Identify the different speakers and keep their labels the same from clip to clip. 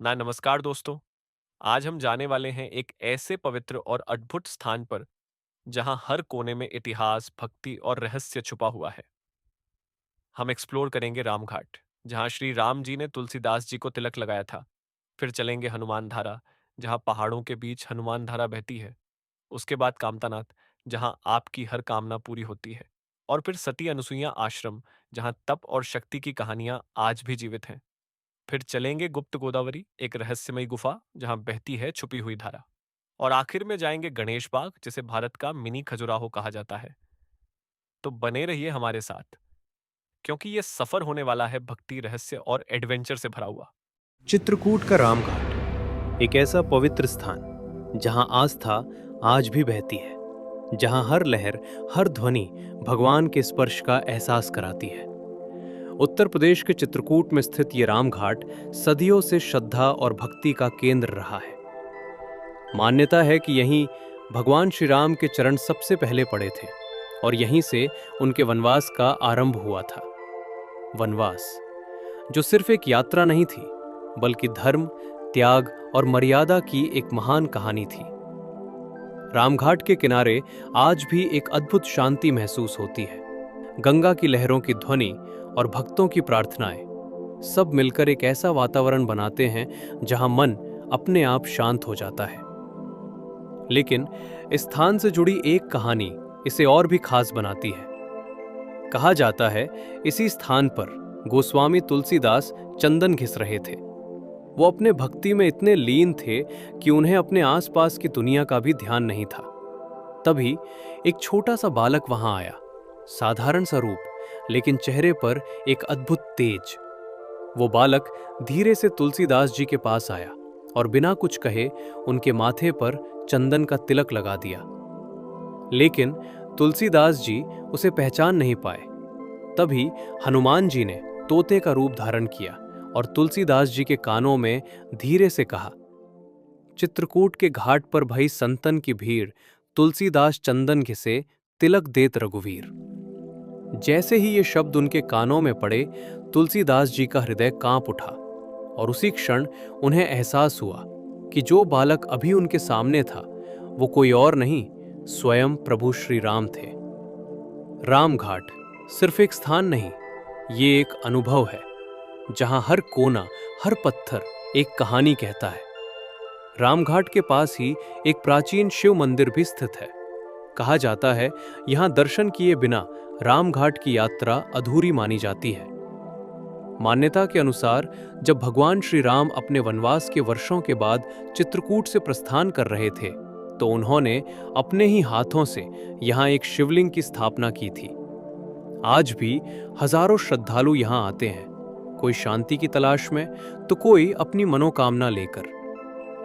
Speaker 1: नमस्कार दोस्तों। आज हम जाने वाले हैं एक ऐसे पवित्र और अद्भुत स्थान पर जहां हर कोने में इतिहास, भक्ति और रहस्य छुपा हुआ है। हम एक्सप्लोर करेंगे रामघाट, जहां श्री राम जी ने तुलसीदास जी को तिलक लगाया था। फिर चलेंगे हनुमान धारा, जहां पहाड़ों के बीच हनुमान धारा बहती है। उसके बाद कामतानाथ, जहां आपकी हर कामना पूरी होती है। और फिर सती अनुसुईया आश्रम, जहां तप और शक्ति की कहानियां आज भी जीवित हैं। फिर चलेंगे गुप्त गोदावरी, एक रहस्यमयी गुफा जहां बहती है छुपी हुई धारा। और आखिर में जाएंगे गणेश बाग, जिसे भारत का मिनी खजुराहो कहा जाता है। तो बने रहिए हमारे साथ, क्योंकि ये सफर होने वाला है भक्ति, रहस्य और एडवेंचर से भरा हुआ।
Speaker 2: चित्रकूट का रामघाट एक ऐसा पवित्र स्थान जहां आस्था आज भी बहती है, जहां हर लहर, हर ध्वनि भगवान के स्पर्श का एहसास कराती है। उत्तर प्रदेश के चित्रकूट में स्थित ये रामघाट सदियों से श्रद्धा और भक्ति का केंद्र रहा है। मान्यता है कि यहीं भगवान श्री राम के चरण सबसे पहले पड़े थे और यहीं से उनके वनवास का आरंभ हुआ था। वनवास जो सिर्फ एक यात्रा नहीं थी, बल्कि धर्म, त्याग और मर्यादा की एक महान कहानी थी। रामघाट के किनारे आज भी एक अद्भुत शांति महसूस होती है। गंगा की लहरों की ध्वनि और भक्तों की प्रार्थनाएं सब मिलकर एक ऐसा वातावरण बनाते हैं जहां मन अपने आप शांत हो जाता है। लेकिन इस स्थान से जुड़ी एक कहानी इसे और भी खास बनाती है। कहा जाता है इसी स्थान पर गोस्वामी तुलसीदास चंदन घिस रहे थे। वो अपने भक्ति में इतने लीन थे कि उन्हें अपने आसपास की दुनिया का भी ध्यान नहीं था। तभी एक छोटा सा बालक वहां आया, साधारण सा रूप, लेकिन चेहरे पर एक अद्भुत तेज। वो बालक धीरे से तुलसीदास जी के पास आया और बिना कुछ कहे उनके माथे पर चंदन का तिलक लगा दिया। लेकिन तुलसीदास जी उसे पहचान नहीं पाए। तभी हनुमान जी ने तोते का रूप धारण किया और तुलसीदास जी के कानों में धीरे से कहा, चित्रकूट के घाट पर भई संतन की भीड़, तुलसीदास चंदन घिसे, तिलक देत रघुवीर। जैसे ही ये शब्द उनके कानों में पड़े, तुलसीदास जी का हृदय कांप उठा और उसी क्षण उन्हें एहसास हुआ कि जो बालक अभी उनके सामने था वो कोई और नहीं, स्वयं प्रभु श्री राम थे। रामघाट सिर्फ एक स्थान नहीं, ये एक अनुभव है जहां हर कोना, हर पत्थर एक कहानी कहता है। रामघाट के पास ही एक प्राचीन शिव मंदिर भी स्थित है। कहा जाता है यहां दर्शन किए बिना रामघाट की यात्रा अधूरी मानी जाती है। मान्यता के अनुसार जब भगवान श्री राम अपने वनवास के वर्षों के बाद चित्रकूट से प्रस्थान कर रहे थे, तो उन्होंने अपने ही हाथों से यहां एक शिवलिंग की स्थापना की थी। आज भी हजारों श्रद्धालु यहां आते हैं, कोई शांति की तलाश में, तो कोई अपनी मनोकामना लेकर।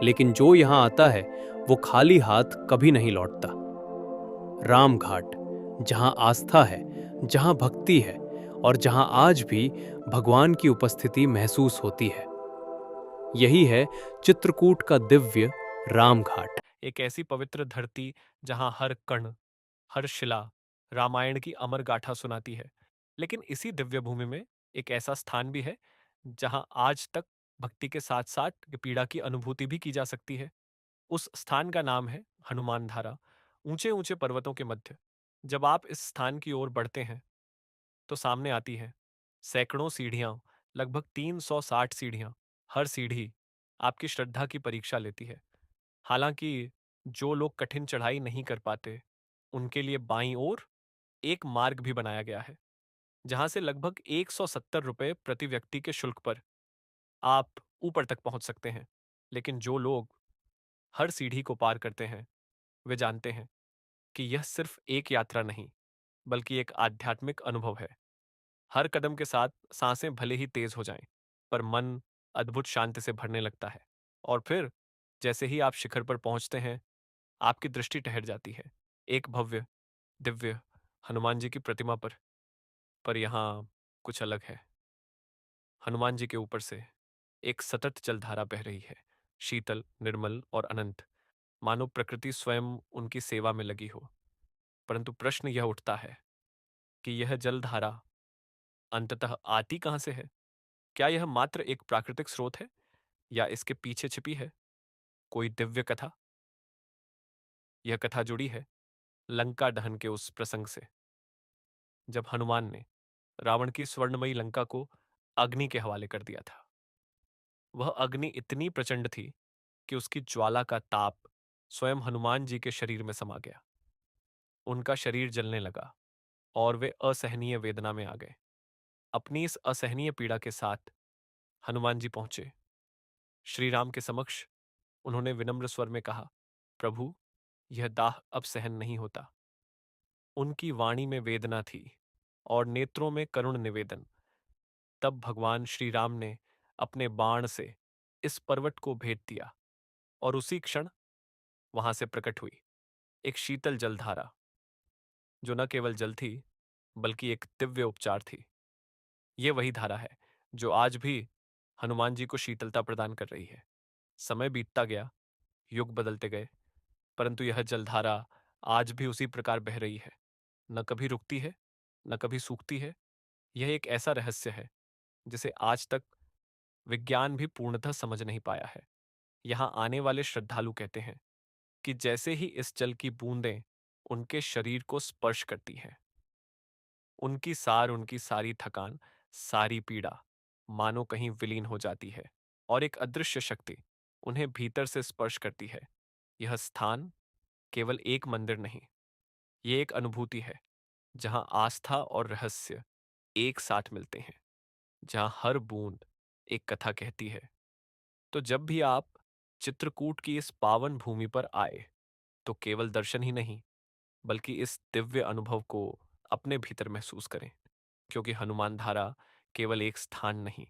Speaker 2: लेकिन जो यहां आता है वो खाली हाथ कभी नहीं लौटता। रामघाट जहां आस्था है, जहां भक्ति है और जहां आज भी भगवान की उपस्थिति महसूस होती है, यही है चित्रकूट का दिव्य रामघाट।
Speaker 1: एक ऐसी पवित्र धरती जहां हर कण, हर शिला रामायण की अमर गाथा सुनाती है। लेकिन इसी दिव्य भूमि में एक ऐसा स्थान भी है जहां आज तक भक्ति के साथ साथ पीड़ा की अनुभूति भी की जा सकती है। उस स्थान का नाम है हनुमान धारा, ऊंचे ऊंचे पर्वतों के मध्य। जब आप इस स्थान की ओर बढ़ते हैं तो सामने आती है सैकड़ों सीढ़ियां, लगभग 360 सीढ़ियां। हर सीढ़ी आपकी श्रद्धा की परीक्षा लेती है। हालांकि जो लोग कठिन चढ़ाई नहीं कर पाते, उनके लिए बाईं ओर एक मार्ग भी बनाया गया है, जहां से लगभग 170 रुपए प्रति व्यक्ति के शुल्क पर आप ऊपर तक पहुंच सकते हैं। लेकिन जो लोग हर सीढ़ी को पार करते हैं, वे जानते हैं कि यह सिर्फ एक यात्रा नहीं, बल्कि एक आध्यात्मिक अनुभव है। हर कदम के साथ सांसें भले ही तेज हो जाएं, पर मन अद्भुत शांति से भरने लगता है। और फिर जैसे ही आप शिखर पर पहुंचते हैं, आपकी दृष्टि ठहर जाती है एक भव्य, दिव्य हनुमान जी की प्रतिमा पर। यहाँ कुछ अलग है। हनुमान जी के ऊपर से एक सतत जलधारा बह रही है, शीतल, निर्मल और अनंत, मानो प्रकृति स्वयं उनकी सेवा में लगी हो। परंतु प्रश्न यह उठता है कि यह जलधारा अंततः आती कहां से है? क्या यह मात्र एक प्राकृतिक स्रोत है, या इसके पीछे छिपी है कोई दिव्य कथा? यह कथा जुड़ी है लंका दहन के उस प्रसंग से, जब हनुमान ने रावण की स्वर्णमयी लंका को अग्नि के हवाले कर दिया था। वह अग्नि इतनी प्रचंड थी कि उसकी ज्वाला का ताप स्वयं हनुमान जी के शरीर में समा गया। उनका शरीर जलने लगा और वे असहनीय वेदना में आ गए। अपनी इस असहनीय पीड़ा के साथ हनुमान जी पहुंचे श्री राम के समक्ष। उन्होंने विनम्र स्वर में कहा, प्रभु, यह दाह अब सहन नहीं होता। उनकी वाणी में वेदना थी और नेत्रों में करुण निवेदन। तब भगवान श्री राम ने अपने बाण से इस पर्वत को भेद दिया और उसी क्षण वहां से प्रकट हुई एक शीतल जलधारा, जो न केवल जल थी बल्कि एक दिव्य उपचार थी। ये वही धारा है जो आज भी हनुमान जी को शीतलता प्रदान कर रही है। समय बीतता गया, युग बदलते गए, परंतु यह जलधारा आज भी उसी प्रकार बह रही है। न कभी रुकती है, न कभी सूखती है। यह एक ऐसा रहस्य है जिसे आज तक विज्ञान भी पूर्णतः समझ नहीं पाया है। यहाँ आने वाले श्रद्धालु कहते हैं कि जैसे ही इस जल की बूंदें उनके शरीर को स्पर्श करती हैं, उनकी सारी थकान, सारी पीड़ा मानो कहीं विलीन हो जाती है और एक अदृश्य शक्ति उन्हें भीतर से स्पर्श करती है। यह स्थान केवल एक मंदिर नहीं, ये एक अनुभूति है जहां आस्था और रहस्य एक साथ मिलते हैं, जहां हर बूंद एक कथा कहती है। तो जब भी आप चित्रकूट की इस पावन भूमि पर आए, तो केवल दर्शन ही नहीं बल्कि इस दिव्य अनुभव को अपने भीतर महसूस करें, क्योंकि हनुमान धारा केवल एक स्थान नहीं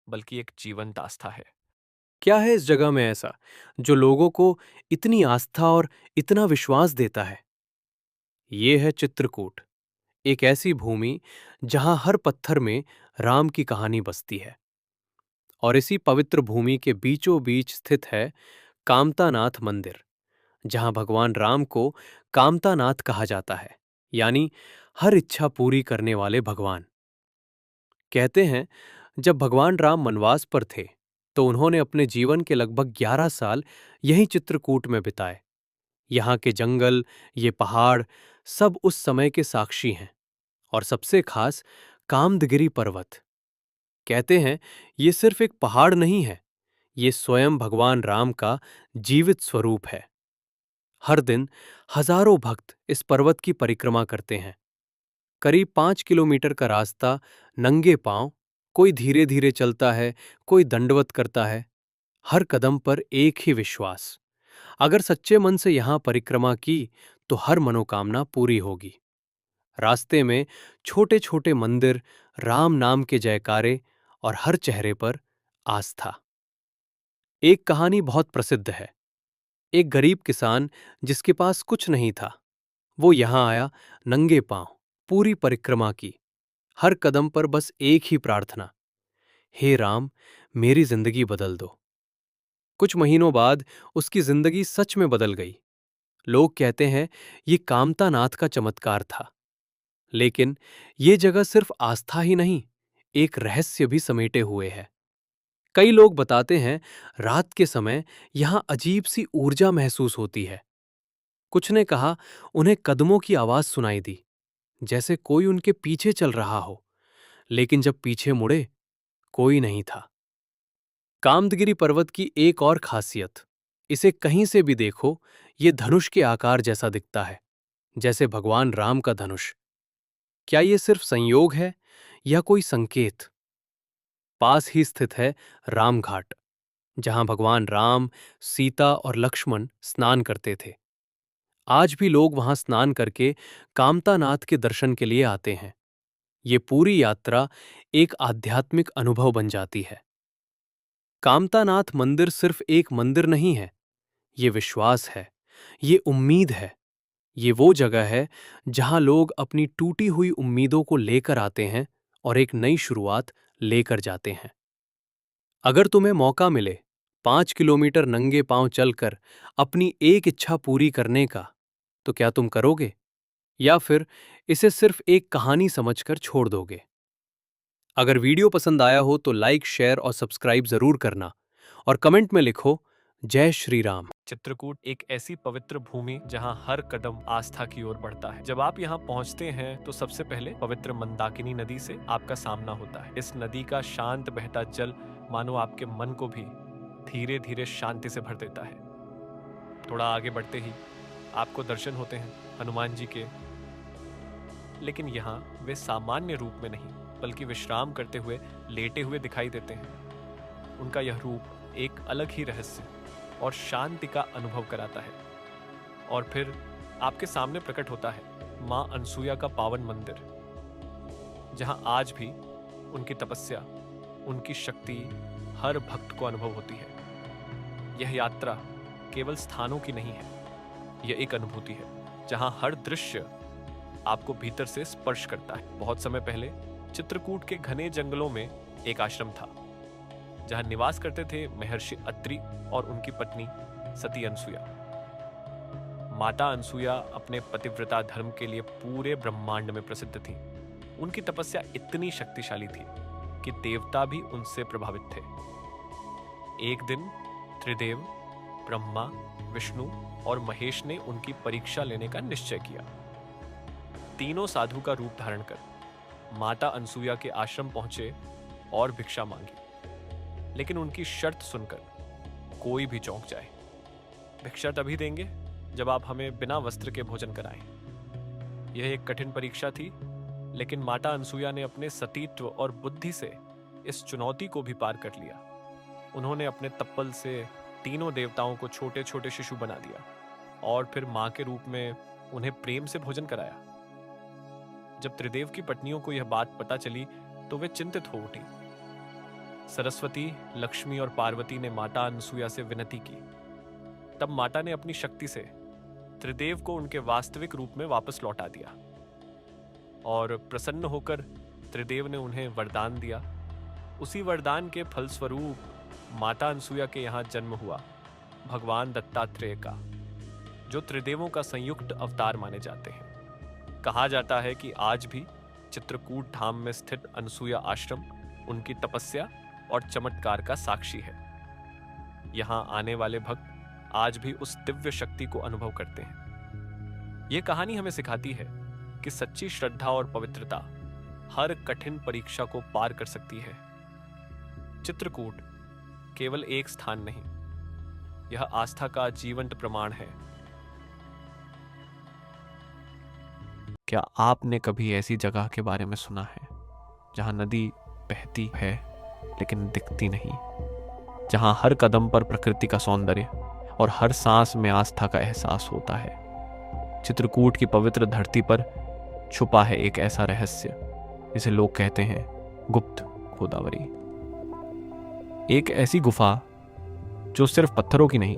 Speaker 1: बल्कि एक जीवंत आस्था है।
Speaker 2: क्या है इस जगह में ऐसा जो लोगों को इतनी आस्था और इतना विश्वास देता है? ये है चित्रकूट, एक ऐसी भूमि जहां हर पत्थर में राम की कहानी बसती है। और इसी पवित्र भूमि के बीचों बीच स्थित है कामतानाथ मंदिर, जहां भगवान राम को कामतानाथ कहा जाता है, यानी हर इच्छा पूरी करने वाले भगवान। कहते हैं जब भगवान राम वनवास पर थे तो उन्होंने अपने जीवन के लगभग 11 साल यहीं चित्रकूट में बिताए। यहाँ के जंगल, ये पहाड़, सब उस समय के साक्षी हैं। और सबसे खास कामदगिरी पर्वत। कहते हैं ये सिर्फ एक पहाड़ नहीं है, ये स्वयं भगवान राम का जीवित स्वरूप है। हर दिन हजारों भक्त इस पर्वत की परिक्रमा करते हैं। करीब 5 किलोमीटर का रास्ता नंगे पांव, कोई धीरे धीरे चलता है, कोई दंडवत करता है। हर कदम पर एक ही विश्वास, अगर सच्चे मन से यहां परिक्रमा की तो हर मनोकामना पूरी होगी। रास्ते में छोटे छोटे मंदिर, राम नाम के जयकारे और हर चेहरे पर आस्था। एक कहानी बहुत प्रसिद्ध है। एक गरीब किसान जिसके पास कुछ नहीं था, वो यहां आया नंगे पांव, पूरी परिक्रमा की। हर कदम पर बस एक ही प्रार्थना, हे राम, मेरी जिंदगी बदल दो। कुछ महीनों बाद उसकी जिंदगी सच में बदल गई। लोग कहते हैं ये कामतानाथ का चमत्कार था। लेकिन ये जगह सिर्फ आस्था ही नहीं, एक रहस्य भी समेटे हुए है। कई लोग बताते हैं रात के समय यहां अजीब सी ऊर्जा महसूस होती है। कुछ ने कहा उन्हें कदमों की आवाज सुनाई दी, जैसे कोई उनके पीछे चल रहा हो। लेकिन जब पीछे मुड़े, कोई नहीं था। कामदगिरी पर्वत की एक और खासियत, इसे कहीं से भी देखो, ये धनुष के आकार जैसा दिखता है, जैसे भगवान राम का धनुष। क्या ये सिर्फ संयोग है या कोई संकेत? पास ही स्थित है रामघाट, जहां भगवान राम, सीता और लक्ष्मण स्नान करते थे। आज भी लोग वहां स्नान करके कामतानाथ के दर्शन के लिए आते हैं। ये पूरी यात्रा एक आध्यात्मिक अनुभव बन जाती है। कामतानाथ मंदिर सिर्फ एक मंदिर नहीं है, ये विश्वास है, ये उम्मीद है। ये वो जगह है जहां लोग अपनी टूटी हुई उम्मीदों को लेकर आते हैं और एक नई शुरुआत लेकर जाते हैं। अगर तुम्हें मौका मिले 5 किलोमीटर नंगे पांव चलकर अपनी एक इच्छा पूरी करने का, तो क्या तुम करोगे? या फिर इसे सिर्फ एक कहानी समझकर छोड़ दोगे? अगर वीडियो पसंद आया हो तो लाइक, शेयर और सब्सक्राइब जरूर करना। और कमेंट में लिखो जय श्री राम।
Speaker 1: चित्रकूट एक ऐसी पवित्र भूमि जहां हर कदम आस्था की ओर बढ़ता है। जब आप यहां पहुंचते हैं तो सबसे पहले पवित्र मंदाकिनी नदी से आपका सामना होता है। इस नदी का शांत बहता जल मानो आपके मन को भी धीरे धीरे शांति से भर देता है। थोड़ा आगे बढ़ते ही आपको दर्शन होते हैं हनुमान जी के, लेकिन यहाँ वे सामान्य रूप में नहीं बल्कि विश्राम करते हुए लेटे हुए दिखाई देते हैं। उनका यह रूप एक अलग ही रहस्य और शांति का अनुभव कराता है। और फिर आपके सामने प्रकट होता है मां अनसुया का पावन मंदिर, जहां आज भी उनकी तपस्या, उनकी शक्ति हर भक्त को अनुभव होती है। यह यात्रा केवल स्थानों की नहीं है, यह एक अनुभूति है जहां हर दृश्य आपको भीतर से स्पर्श करता है। बहुत समय पहले चित्रकूट के घने जंगलों में एक आश्रम था जहां निवास करते थे महर्षि अत्रि और उनकी पत्नी सती अनसुया। माता अनसुया अपने पतिव्रता धर्म के लिए पूरे ब्रह्मांड में प्रसिद्ध थी। उनकी तपस्या इतनी शक्तिशाली थी कि देवता भी उनसे प्रभावित थे। एक दिन त्रिदेव, ब्रह्मा, विष्णु और महेश ने उनकी परीक्षा लेने का निश्चय किया। तीनों साधु का रूप धारण कर माता अनसुया के आश्रम पहुंचे और भिक्षा मांगी, लेकिन उनकी शर्त सुनकर कोई भी चौंक जाए। भिक्षा तभी देंगे जब आप हमें बिना वस्त्र के भोजन कराएं। यह एक कठिन परीक्षा थी, लेकिन माता अनसुया ने अपने सतीत्व और बुद्धि से इस चुनौती को भी पार कर लिया। उन्होंने अपने तप्पल से तीनों देवताओं को छोटे छोटे शिशु बना दिया और फिर मां के रूप में उन्हें प्रेम से भोजन कराया। जब त्रिदेव की पत्नियों को यह बात पता चली तो वे चिंतित हो उठी। सरस्वती, लक्ष्मी और पार्वती ने माता अनसुया से विनती की। तब माता ने अपनी शक्ति से त्रिदेव को उनके वास्तविक रूप में वापस लौटा दिया और प्रसन्न होकर त्रिदेव ने उन्हें वरदान दिया। उसी वरदान के फलस्वरूप माता अनसुया के यहाँ जन्म हुआ भगवान दत्तात्रेय का, जो त्रिदेवों का संयुक्त अवतार माने जाते हैं। कहा जाता है कि आज भी चित्रकूट धाम में स्थित अनसुया आश्रम उनकी तपस्या और चमत्कार का साक्षी है। यहाँ आने वाले भक्त आज भी उस दिव्य शक्ति को अनुभव करते हैं। ये कहानी हमें सिखाती है कि सच्ची श्रद्धा और पवित्रता हर कठिन परीक्षा को पार कर सकती है। चित्रकूट केवल एक स्थान नहीं, यह आस्था का जीवंत प्रमाण है। क्या आपने कभी ऐसी जगह के बारे में सुना है जहां नदी बहती है लेकिन दिखती नहीं, जहां हर कदम पर प्रकृति का सौंदर्य और हर सांस में आस्था का एहसास होता है? चित्रकूट की पवित्र धरती पर छुपा है एक ऐसा रहस्य जिसे लोग कहते हैं गुप्त गोदावरी। एक ऐसी गुफा जो सिर्फ पत्थरों की नहीं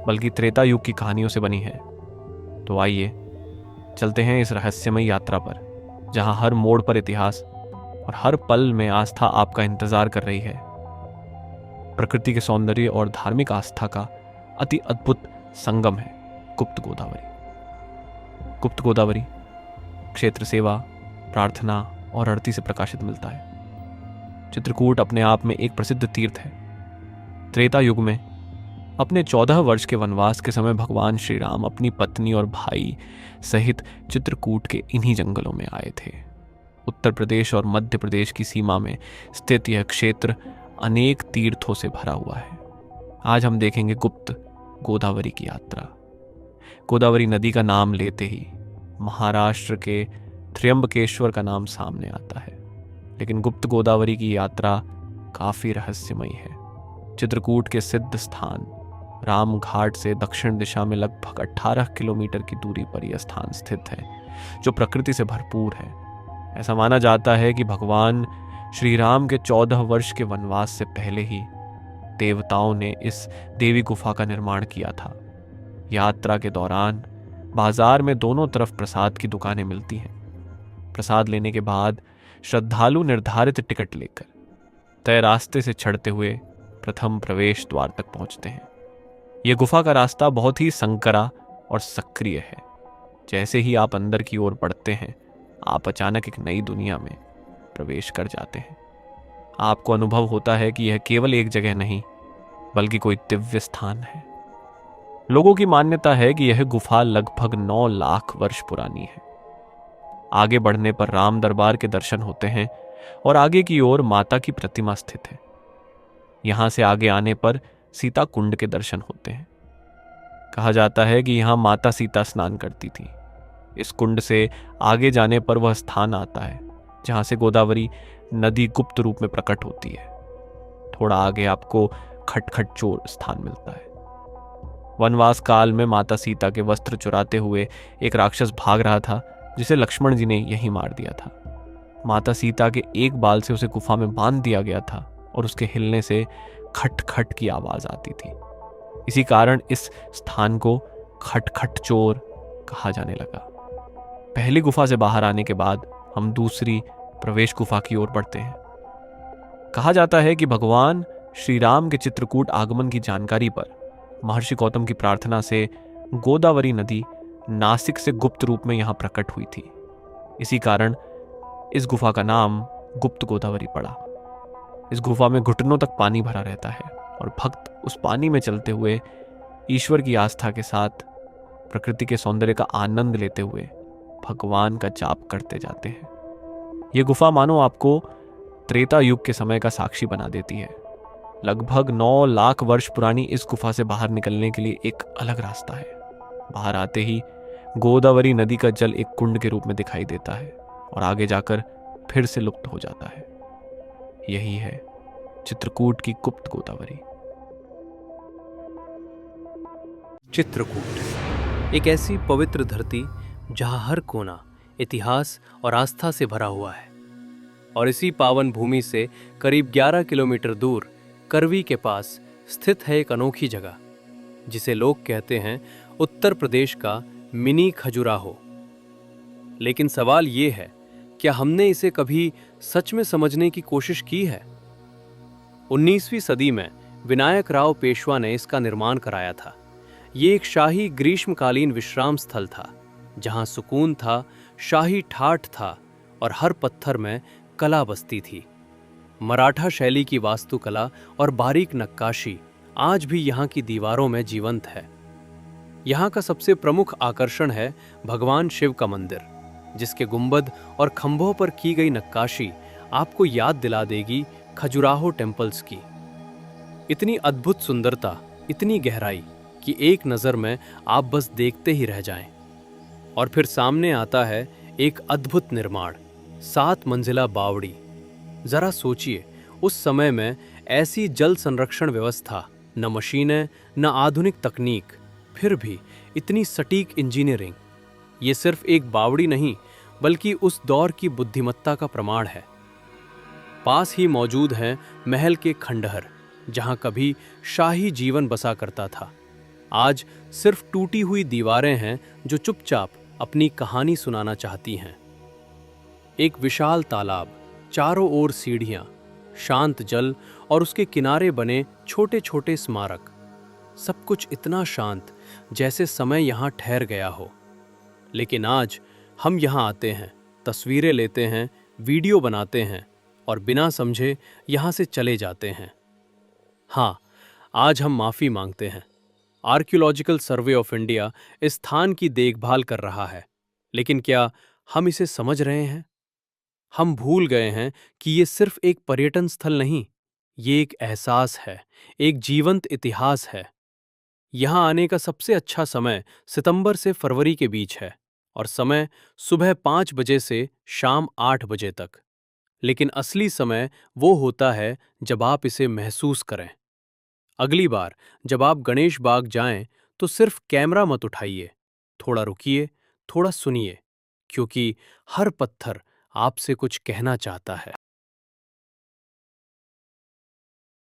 Speaker 1: बल्कि त्रेता युग की कहानियों से बनी है। तो आइए चलते हैं इस रहस्यमय यात्रा पर, जहां हर मोड़ पर इतिहास और हर पल में आस्था आपका इंतजार कर रही है। प्रकृति के सौंदर्य और धार्मिक आस्था का अति अद्भुत संगम है गुप्त गोदावरी। गुप्त गोदावरी क्षेत्र सेवा, प्रार्थना और आरती से प्रकाशित मिलता है। चित्रकूट अपने आप में एक प्रसिद्ध तीर्थ है। त्रेता युग में अपने 14 वर्ष के वनवास के समय भगवान श्री राम अपनी पत्नी और भाई सहित चित्रकूट के इन्हीं जंगलों में आए थे। उत्तर प्रदेश और मध्य प्रदेश की सीमा में स्थित यह क्षेत्र अनेक तीर्थों से भरा हुआ है। आज हम देखेंगे गुप्त गोदावरी की यात्रा। गोदावरी नदी का नाम लेते ही महाराष्ट्र के त्र्यंबकेश्वर का नाम सामने आता है, लेकिन गुप्त गोदावरी की यात्रा काफी रहस्यमयी है। चित्रकूट के सिद्ध स्थान राम घाट से दक्षिण दिशा में लगभग 18 किलोमीटर की दूरी पर यह स्थान स्थित है, जो प्रकृति से भरपूर है। ऐसा माना जाता है कि भगवान श्री राम के 14 वर्ष के वनवास से पहले ही देवताओं ने इस देवी गुफा का निर्माण किया था। यात्रा के दौरान बाजार में दोनों तरफ प्रसाद की दुकानें मिलती हैं। प्रसाद लेने के बाद श्रद्धालु निर्धारित टिकट लेकर तय रास्ते से चढ़ते हुए प्रथम प्रवेश द्वार तक पहुंचते हैं। यह गुफा का रास्ता बहुत ही संकरा और सक्रिय है। जैसे ही आप अंदर की ओर बढ़ते हैं, आप अचानक एक नई दुनिया में प्रवेश कर जाते हैं। आपको अनुभव होता है कि यह केवल एक जगह नहीं बल्कि कोई दिव्य स्थान है। लोगों की मान्यता है कि यह गुफा लगभग 9 लाख वर्ष पुरानी है। आगे बढ़ने पर राम दरबार के दर्शन होते हैं और आगे की ओर माता की प्रतिमा स्थित है। यहां से आगे आने पर सीता कुंड के दर्शन होते हैं। कहा जाता है कि यहां माता सीता स्नान करती थी। इस कुंड से आगे जाने पर वह स्थान आता है जहां से गोदावरी नदी गुप्त रूप में प्रकट होती है। थोड़ा आगे आपको खटखट चोर स्थान मिलता है। वनवास काल में माता सीता के वस्त्र चुराते हुए एक राक्षस भाग रहा था, जिसे लक्ष्मण जी ने यहीं मार दिया था। माता सीता के एक बाल से उसे गुफा में बांध दिया गया था और उसके हिलने से खट खट की आवाज आती थी। इसी कारण इस स्थान को खटखट चोर कहा जाने लगा। पहली गुफा से बाहर आने के बाद हम दूसरी प्रवेश गुफा की ओर बढ़ते हैं। कहा जाता है कि भगवान श्री राम के चित्रकूट आगमन की जानकारी पर महर्षि गौतम की प्रार्थना से गोदावरी नदी नासिक से गुप्त रूप में यहां प्रकट हुई थी। इसी कारण इस गुफा का नाम गुप्त गोदावरी पड़ा। इस गुफा में घुटनों तक पानी भरा रहता है और भक्त उस पानी में चलते हुए ईश्वर की आस्था के साथ प्रकृति के सौंदर्य का आनंद लेते हुए भगवान का जाप करते जाते हैं। यह गुफा मानो आपको त्रेता युग के समय का साक्षी बना देती है। लगभग 9 लाख वर्ष पुरानी इस गुफा से बाहर निकलने के लिए एक अलग रास्ता है। बाहर आते ही गोदावरी नदी का जल एक कुंड के रूप में दिखाई देता है और आगे जाकर फिर से लुप्त हो जाता है। यही है चित्रकूट की गुप्त गोदावरी।
Speaker 2: चित्रकूट एक ऐसी पवित्र धरती जहां हर कोना इतिहास और आस्था से भरा हुआ है। और इसी पावन भूमि से करीब 11 किलोमीटर दूर करवी के पास स्थित है एक अनोखी जगह जिसे लोग कहते हैं उत्तर प्रदेश का मिनी खजुराहो। लेकिन सवाल ये है, क्या हमने इसे कभी सच में समझने की कोशिश की है? 19वीं सदी में विनायक राव पेशवा ने इसका निर्माण कराया था। ये एक शाही ग्रीष्मकालीन विश्राम स्थल था जहां सुकून था, शाही ठाठ था और हर पत्थर में कला बसती थी। मराठा शैली की वास्तुकला और बारीक नक्काशी आज भी यहाँ की दीवारों में जीवंत है। यहाँ का सबसे प्रमुख आकर्षण है भगवान शिव का मंदिर, जिसके गुंबद और खंभों पर की गई नक्काशी आपको याद दिला देगी खजुराहो टेम्पल्स की। इतनी अद्भुत सुंदरता, इतनी गहराई कि एक नज़र में आप बस देखते ही रह जाएं। और फिर सामने आता है एक अद्भुत निर्माण, 7 मंजिला बावड़ी। जरा सोचिए, उस समय में ऐसी जल संरक्षण व्यवस्था, न मशीनें, न आधुनिक तकनीक, फिर भी इतनी सटीक इंजीनियरिंग। ये सिर्फ एक बावड़ी नहीं, बल्कि उस दौर की बुद्धिमत्ता का प्रमाण है। पास ही मौजूद हैं महल के खंडहर, जहां कभी शाही जीवन बसा करता था। आज सिर्फ टूटी हुई दीवारें हैं जो चुपचाप अपनी कहानी सुनाना चाहती हैं। एक विशाल तालाब, चारों ओर सीढ़ियां, शांत जल और उसके किनारे बने छोटे छोटे स्मारक, सब कुछ इतना शांत जैसे समय यहाँ ठहर गया हो। लेकिन आज हम यहाँ आते हैं, तस्वीरें लेते हैं, वीडियो बनाते हैं और बिना समझे यहाँ से चले जाते हैं। हाँ, आज हम माफ़ी मांगते हैं। आर्कियोलॉजिकल सर्वे ऑफ इंडिया इस स्थान की देखभाल कर रहा है, लेकिन क्या हम इसे समझ रहे हैं? हम भूल गए हैं कि ये सिर्फ एक पर्यटन स्थल नहीं, ये एक एहसास है, एक जीवंत इतिहास है। यहाँ आने का सबसे अच्छा समय सितंबर से फरवरी के बीच है और समय सुबह 5 बजे से शाम 8 बजे तक। लेकिन असली समय वो होता है जब आप इसे महसूस करें। अगली बार जब आप गणेश बाग जाएं तो सिर्फ कैमरा मत उठाइए, थोड़ा रुकिए, थोड़ा सुनिए, क्योंकि हर पत्थर आपसे कुछ कहना चाहता है।